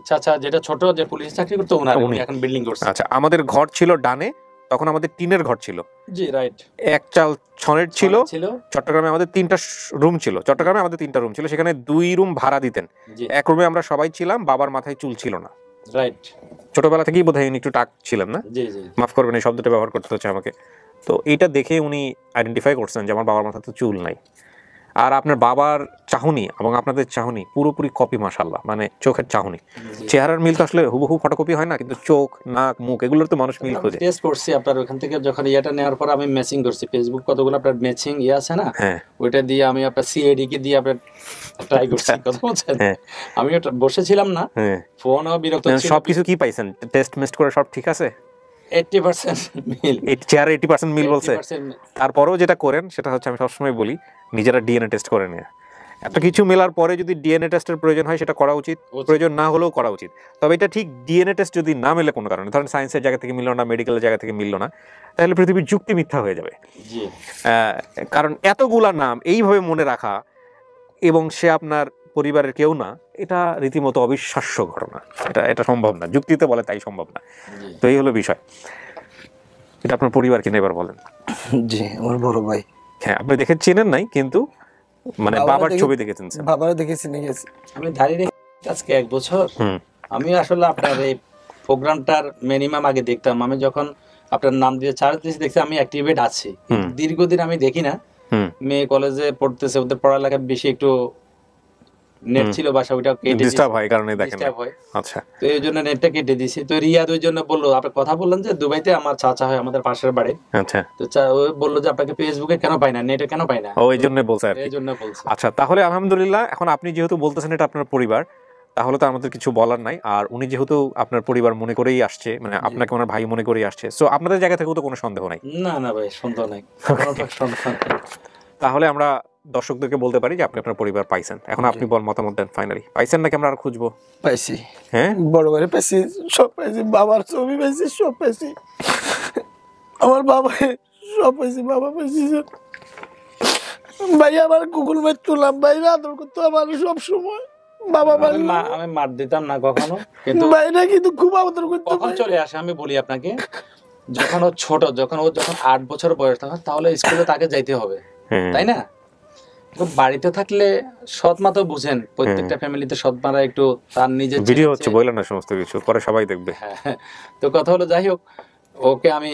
চাচা যেটা ছোট যে পুলিশ চাকরি করতো, উনি এখন বিল্ডিং করছে। আচ্ছা, আমাদের ঘর ছিল ডানে, তখন আমাদের টিনের ঘর ছিল। জি, রাইট। এক চাল ছনের ছিল। চট্টগ্রামে আমাদের 3টা রুম ছিল, সেখানে 2 রুম ভাড়া দিতেন। এক রুমে আমরা সবাই ছিলাম, বাবার মাথায় চুল ছিল না। রাইট। ছোটবেলা থেকেই বোধহয় একটু টাক ছিলেন না? জি জি, মাফ করবেন এই শব্দটা ব্যবহার করতে হচ্ছে আমাকে। তো এইটা দেখে উনি আইডেন্টিফাই করছেন যে আমার বাবার মাথায় তো চুল নাই। আর আপনার বাবার চাহনি এবং আপনাদের চাহনি পুরোপুরি কপি, মাশাআল্লাহ, মানে চোখের চাহনি। চেহারার মিল তো আসলে হুবহু ফটোকপি হয় না, কিন্তু চোখ, নাক, মুখ এগুলোর তো মানুষ মিল খোঁজে। টেস্ট করছি আপনার ওখান থেকে, যখন ইয়াটা নেওয়ার পর আমি ম্যাচিং করছি, ফেসবুক কতগুলো আপনার ম্যাচিং ইয়ে আছে না, ওইটা দিয়ে আমি আপনার সিআইডি কে দিয়ে আপনার ট্রাই করছি। কথা বলছেন, আমি বসেছিলাম না, ফোনও বিরক্ত ছিল। সবকিছু কি পাইছেন? টেস্ট মেস্ট করে সব ঠিক আছে? 80% মিল। চেহারা 80% মিল বলছে। তারপরেও যেটা করেন সেটা হচ্ছে, আমি সবসময় বলি, নিজেরা ডিএনএ টেস্ট করে নেয়। এত কিছু মেলার পরে যদি ডিএনএ টেস্টের প্রয়োজন হয় সেটা করা উচিত, প্রয়োজন না হলেও করা উচিত। তবে এটা ঠিক, ডিএনএ টেস্ট যদি না মেলে কোনো কারণে, ধরেন সায়েন্সের জায়গা থেকে মিললো না, মেডিকেলের জায়গা থেকে মিললো না, তাহলে পৃথিবীর যুক্তি মিথ্যা হয়ে যাবে। কারণ এতগুলা নাম এইভাবে মনে রাখা এবং সে আপনার পরিবারের কেউ না, এটা রীতিমতো অবিশ্বাস্য ঘটনা। এটা সম্ভব না, যুক্তিতে বলে তাই সম্ভব না। তো এই হলো বিষয়। এটা আপনার পরিবার কিনা এবার বলেন। জি, আমার বড় ভাই। হ্যাঁ, আপনি দেখে চেনেন নাই, কিন্তু মানে বাবার ছবি দেখেছেন? বাবার দেখেছি, গেছি। আমি দাঁড়িয়ে আজকে 1 বছর। আমি আসলে আপনার এই প্রোগ্রামটার মিনিমাম আগে দেখতাম, আমি যখন আপনার নাম দিয়ে চার্জ দিয়েছি দেখছি আমি অ্যাক্টিভেট আছি। দীর্ঘদিন আমি দেখি না, মেয়ে কলেজে পড়তেছে, ওদের পড়ালেখা বেশি একটু নেট ছিল বাসা, ওইটা কেটে ডিস্টার্ব হয় কারণে দেখেন। আচ্ছা, তো এই জন্য নেটটা কেটে দিয়েছি। তো রিয়াদ ওই জন্য বললো, আপনি কথা বললেন যে দুবাইতে আমার চাচা হয় আমাদের পাশের বাড়ি। আচ্ছা, তো ও বললো যে আপনাকে ফেসবুকে কেন পাই না, নেটে কেন পাই না, ও এই জন্য বলছে আর কি। এই জন্য বলছে। আচ্ছা, তাহলে আলহামদুলিল্লাহ, এখন আপনি যেহেতু বলতেছেন এটা আপনার পরিবার, তাহলে তো আমাদের কিছু বলার নাই। আর উনি যেহেতু আপনার পরিবার মনে করেই আসছে, মানে আপনাকে ওনার ভাই মনে করেই আসছে, সো আপনাদের জায়গা থেকেও তো কোনো সন্দেহ নাই। না না ভাই, সন্দেহ নাই। তাহলে আমরা দর্শকদেরকে বলতে পারি যে আপনি আপনার পরিবার পাইছেন। এখন আপনি বল মতামত দেন, ফাইনালি পাইছেন নাকি আমরা আর খুঁজবো? পাইছি। হ্যাঁ, বড় ভাই পাইছি, সব পাইছি, বাবার ছবি পাইছি, সব পাইছি, আমার বাবা সব পাইছি, বাবা পাইছি। ভাই আমার গুগল ম্যাপ তুললাম, ভাই আদর করতো আমার সব সময়। বাবা আমি মার দিতাম না কখনো, কিন্তু ভাইরা কিন্তু খুব আদর করতো। কখন চলে আসে আমি বলি আপনাকে, যখন ও ছোট, যখন 8 বছর বয়স থাকে, তাহলে স্কুলে তাকে যাইতে হবে, তাই না? বাড়িতে থাকলে সৎ মা তো বুঝেন, প্রত্যেকটা ফ্যামিলিতে সৎ মারা একটু তার নিজের ভিডিও হচ্ছে, বললেন না সমস্ত কিছু, পরে সবাই দেখবে। তো কথা হলো, যাই হোক, ওকে আমি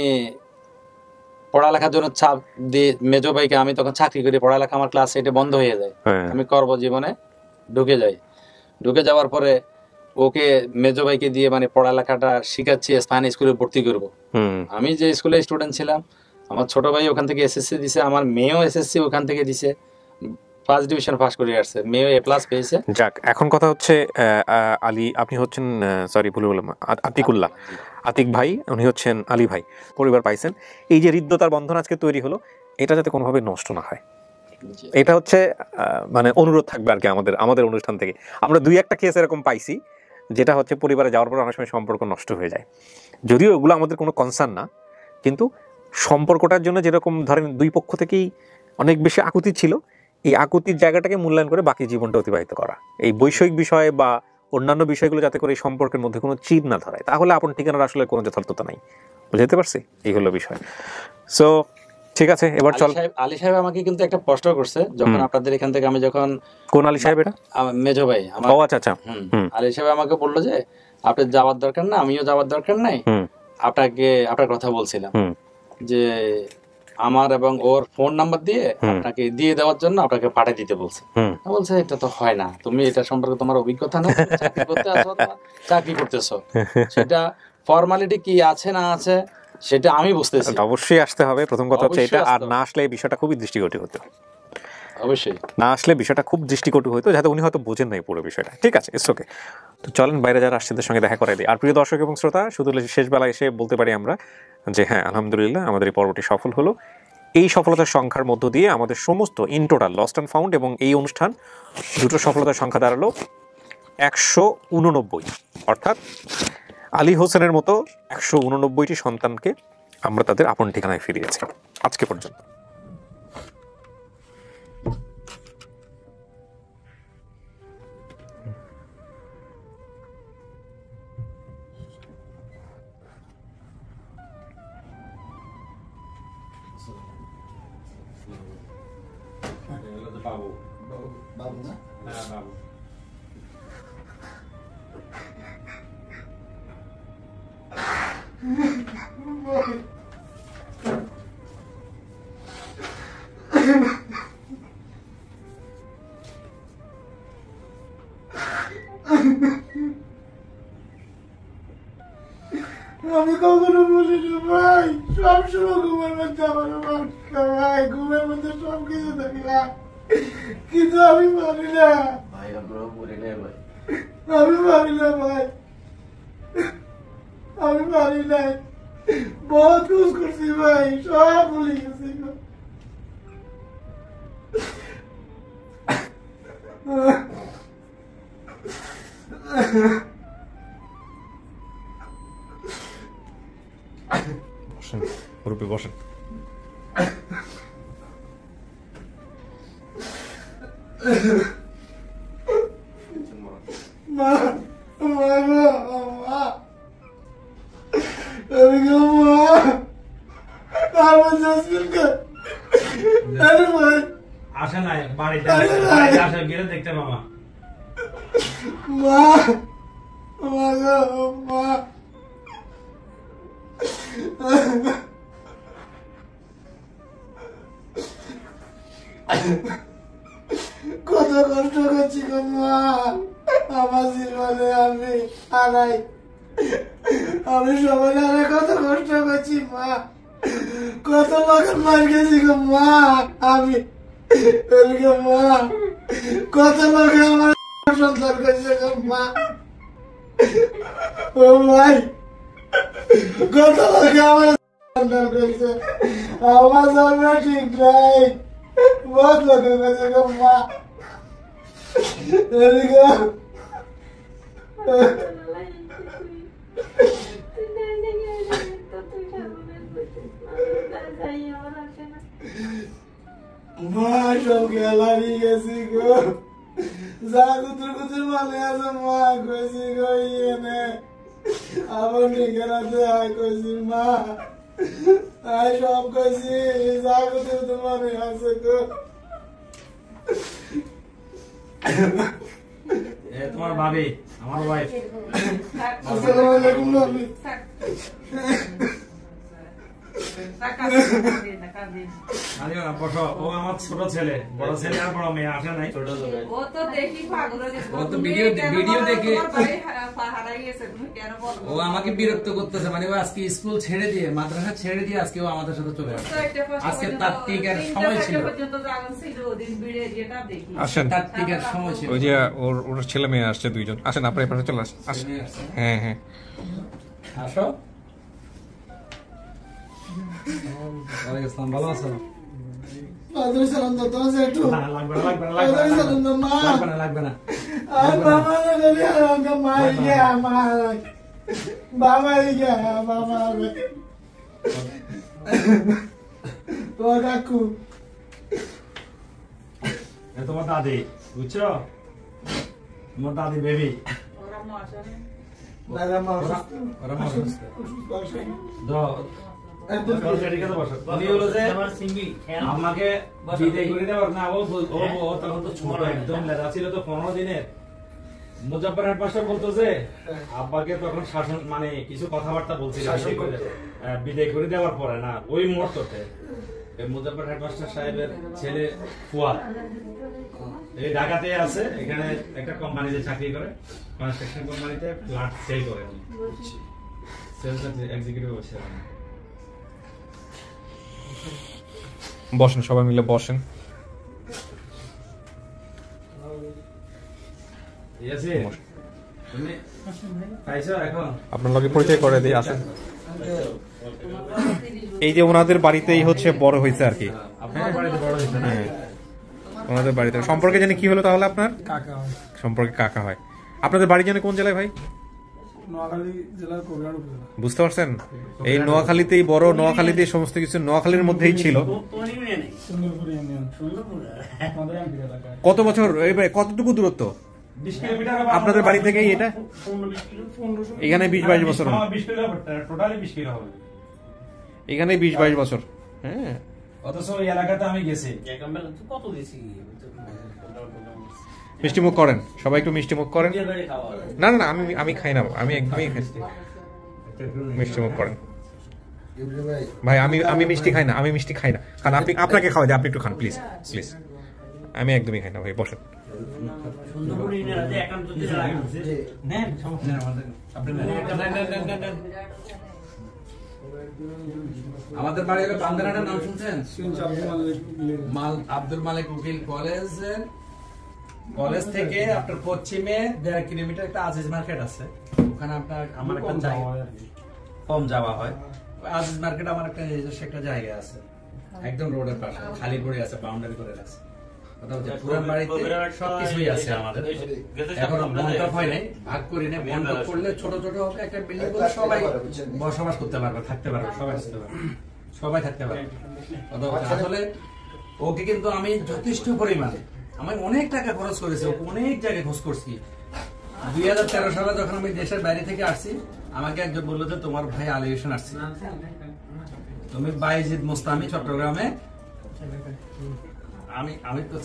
পড়ালেখার জন্য চাপ দিয়ে, মেজো ভাইকে, আমি তখন চাকরি করি, পড়ালেখা আমার ক্লাস 8-এ বন্ধ হয়ে যায়, আমি কর্মজীবনে ঢুকে যাই। ঢুকে যাওয়ার পরে ওকে মেজো ভাইকে দিয়ে মানে পড়ালেখাটা শিখাচ্ছি, স্থানীয় স্কুলে ভর্তি করবো। আমি যে স্কুলে স্টুডেন্ট ছিলাম, আমার ছোট ভাই ওখান থেকে এসএসসি দিছে, আমার মেয়েও এসএসসি ওখান থেকে দিছে, ফার্স্ট ডিভিশন পাস করে আসছে, মেয়েও A+ পেয়েছে। যাক, এখন কথা হচ্ছে আলী, আপনি হচ্ছেন, সরি ভুলে বললাম, আতিকুল্লাহ, আতিক ভাই, উনি হচ্ছেন আলী ভাই, পরিবার পাইছেন। এই যে হৃদ্যতার বন্ধন আজকে তৈরি হলো, এটা যাতে কোনোভাবে নষ্ট না হয়, এটা হচ্ছে মানে অনুরোধ থাকবে আর কি আমাদের অনুষ্ঠান থেকে। আমরা 2-1টা কেস এরকম পাইছি, যেটা হচ্ছে পরিবারে যাওয়ার পর অনেক সময় সম্পর্ক নষ্ট হয়ে যায়। যদিও এগুলো আমাদের কোনো কনসার্ন না, কিন্তু সম্পর্কটার জন্য যেরকম ধরেন 2 পক্ষ থেকেই অনেক বেশি আকুতি ছিল, এই আকুতির জায়গাটাকে মূল্যায়ন করে বাকি জীবনটা অতিবাহিত করা, এই বৈষয়িক বিষয় বা অন্যান্য বিষয়গুলো যাতে করে এই সম্পর্কের মধ্যে কোনো চির না ধরায়, তাহলে আপন ঠিকানার আসলে কোনো যথার্থতা নাই। বুঝতে পারছি? এই হলো বিষয়। সো ঠিক আছে, এবার চল। আলী সাহেব আমাকে কিন্তু একটা প্রশ্ন করছে যখন আপনাদের এখান থেকে আমি যখন, কোন আলী সাহেব এটা? মেজো ভাই আমার। ও আচ্ছা আচ্ছা। আলী সাহেব আমাকে বললো যে আপনার যাওয়ার দরকার না, আমিও যাওয়ার দরকার নাই, আপনার কথা বলছিলাম যে আমার এবং ওর ফোন নাম্বার দিয়ে আপনাকে দিয়ে দেওয়ার জন্য আপনাকে পাঠিয়ে দিতে বলছে। বলছে এটা তো হয় না, তুমি এটা সম্পর্কে তোমার অভিজ্ঞতা না, চাকরি করতে আসো, চাকরি করতেছো, সেটা ফর্মালিটি কি আছে না আছে সেটা আমি বুঝতেছি। অবশ্যই আসতে হবে, প্রথম কথা হচ্ছে এটা। আর না আসলে এই বিষয়টা খুবই দৃষ্টিকটু হতো, অবশ্যই না আসলে বিষয়টা খুব দৃষ্টিকটু হতো, যাতে উনি হয়তো বোঝেন না এই পুরো বিষয়টা। ঠিক আছে, ইটস ওকে। তো চলেন বাইরে যারা আসছে তাদের সঙ্গে দেখা করাই দিই। আর প্রিয় দর্শক এবং শ্রোতা, শুধু শেষ বেলায় এসে বলতে পারি আমরা যে হ্যাঁ, আলহামদুলিল্লাহ আমাদের এই পর্বটি সফল হলো। এই সফলতার সংখ্যার মধ্য দিয়ে আমাদের সমস্ত in total lost and found এবং এই অনুষ্ঠান দুটো সফলতার সংখ্যা দাঁড়ালো 189। অর্থাৎ আলী হোসেনের মতো 189টি সন্তানকে আমরা তাদের আপন ঠিকানায় ফিরিয়েছি আজকে পর্যন্ত। বাবু বাবু না? হ্যাঁ বাবু। আমি কখনো বলিনি ভাই, সবসময় ঘুমের মধ্যে আমার ভাই, ঘুমের মধ্যে সব কিছু দেখি না, কিন্তু আমি পারি না ভাই, আমরাও বলি না ভাই, আমি পারি না ভাই, আমি পারি না, বহুত খোঁজ করছি ভাই, সব ভুলে গেছি। বসেন মুরব্বী, বসেন। মা, মা গো, মা, আমি গো মা, আমার জাসমিনকে, আরে ভাই আসে নাই বাড়িতে, আসে গেলে দেখতে মামা। মা, মা গো, মা, কত কষ্ট করছি গো মা, আমার জীবনে আমি হারাই, আমি সবাই হারে কত কষ্ট করছি মা, কত লোকের মার গেছি গো মা, আমি মা, কত লোকে আমার সন্তান করছে গো মা, ও ভাই, কত লোকে আমার সন্তান করছে, আমার জন্ম ঠিক নাই, বহুত লোকে করছে গো মা, এদিকে মা, সব গেলারি গেছি গো, যা কুতুর কুতুর মানে আছে মা, কইছি গো ইয়েনে আমার ঠিকানাতে আয়, কইছি মা, আয় সব কইছি, যা কুতুর কুতুর মানে আছে গো। তোমার ভাবি, আমার ওয়াইফ। আসসালামু আলাইকুম ভাবি। ও আমার ছোট ছেলে, বড় ছেলে আর বড় মেয়ে আসে নাই। ও তো দেখি পাগল হয়ে গেছে, ও তো ভিডিও দেখে ও আমাকে বিরক্ত করতেছে, মানে ও আজকে স্কুল ছেড়ে দিয়ে, মাদ্রাসা ছেড়ে দিয়ে আজকে ও আমাদের সাথে চলে আসছে। আজকে তার টিকার সময় ছিল, আসেন, তার টিকার সময় ছিল। ওই যে ওর ছেলে মেয়ে আসছে দুইজন, আসেন আপনার এই পাশে চলে আসেন। হ্যাঁ হ্যাঁ, আসো। ভালো আছো? লাগবে না। কাকু তোমার দাদি, বুঝছো? তোমার দাদি বেবি। আমাকে বিদায় করে দেওয়ার না, ও তখন তো ছোট একদম লেদা ছিল, তো 15 দিনের। মুজাফফর হেডমাস্টার বলতো যে আব্বাকে তখন শাসন মানে কিছু কথাবার্তা বলছিল বিদায় করে দেওয়ার পরে, না ওই মুহূর্ততে মুজাফফর হেডমাস্টার সাহেবের ছেলে ফুয়াদ এই ঢাকাতে আছে, এখানে একটা কোম্পানিতে চাকরি করে, কনস্ট্রাকশন কোম্পানিতে ফ্ল্যাট সেল করে, সেলস এক্সিকিউটিভ অফিসার। বসেন, সবাই মিলে বসেন। আপনার লগে পরিচয় করে দিই, আসেন। এই যে ওনাদের বাড়িতেই হচ্ছে বড় হয়েছে আর কি, ওনাদের বাড়িতে। সম্পর্কে জানি কি হলো তাহলে আপনার? সম্পর্কে কাকা হয়। আপনাদের বাড়ি জানি কোন জেলায় ভাই? বুঝতে পারছেন, এই নোয়াখালীতেই বড়, নোয়াখালীতে সমস্ত কিছু নোয়াখালীর মধ্যেই ছিল। কত বছর, কতটুকু দূরত্ব আপনাদের বাড়ি থেকে? এটা এখানে 20-22 বছর, এখানে 20-22 বছর। হ্যাঁ, অথচ ওই এলাকাতে আমি গেছি। মিষ্টি মুখ করেন সবাই, একটু মিষ্টি মুখ করেন। না না, আমি খাই না, আমি একদমই খাই। মিষ্টি মুখ করেন ভাই। আমি মিষ্টি খাই না, আমি মিষ্টি খাই না। খান আপনি, আপনাকে খাওয়া যায়, আপনি একটু খান প্লিজ প্লিজ। আমি একদমই খাই না ভাই, বসেন। আমাদের বাড়ি হলো বান্দারাটার নাম শুনছেন? আব্দুল মালিক উকিল কলেজের, কলেজ থেকে আপনার পশ্চিমে 1.5 কিলোমিটার একটা আজিজ মার্কেট আছে, ওখানে আপনার আমার একটা জায়গা কম যাওয়া হয়। আজিজ মার্কেট আমার একটা নিজস্ব একটা জায়গা আছে, একদম রোডের পাশে, খালি পড়ে আছে, বাউন্ডারি করে আছে। পুরান বাড়িতে সবকিছুই আছে আমাদের, এখনো বন্ধ হয় নাই, ভাগ করি নাই। বন্ধ করলে ছোট ছোট হবে একটা বিল্ডিং, সবাই বসবাস করতে পারবে, থাকতে পারবে, সবাই থাকতে পারবে। আসলে ওকে কিন্তু আমি যথেষ্ট পরিমাণে, আমি অনেক টাকা খরচ করেছি, অনেক জায়গায় খোঁজ করছি। 2013 সালে যখন আমি দেশের বাইরে থেকে আসছি, আমাকে একজন বললো যে তোমার ভাই আলী হোসেন আসছে, তুমি বাইজিদ মোস্তামি চট্টগ্রামে। আমি তো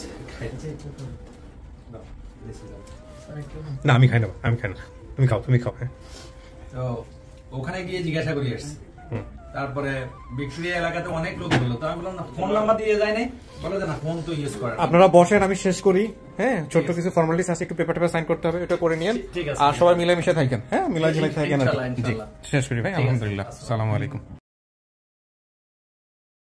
না, আমি খাই না, আমি খাই না, তুমি খাও, তুমি খাও। হ্যাঁ, তো ওখানে গিয়ে জিজ্ঞাসা করি আসছি। তারপরে ভিক্টোরিয়া এলাকাতে অনেক লোক বললো, তো আমি বললাম না, ফোন নাম্বার দিয়ে যায় নাই, বলে যে না ফোন তো ইউজ করে। আপনারা বসেন, আমি শেষ করি। হ্যাঁ, ছোট্ট কিছু ফর্মালিটিস আছে, একটু পেপার সাইন করতে হবে, এটা করে নিয়েন। আর সবাই মিলেমিশে থাকেন। হ্যাঁ, মিলামিশে থাকেন। শেষ করি ভাই, আলহামদুলিল্লাহ, আসসালামু আলাইকুম।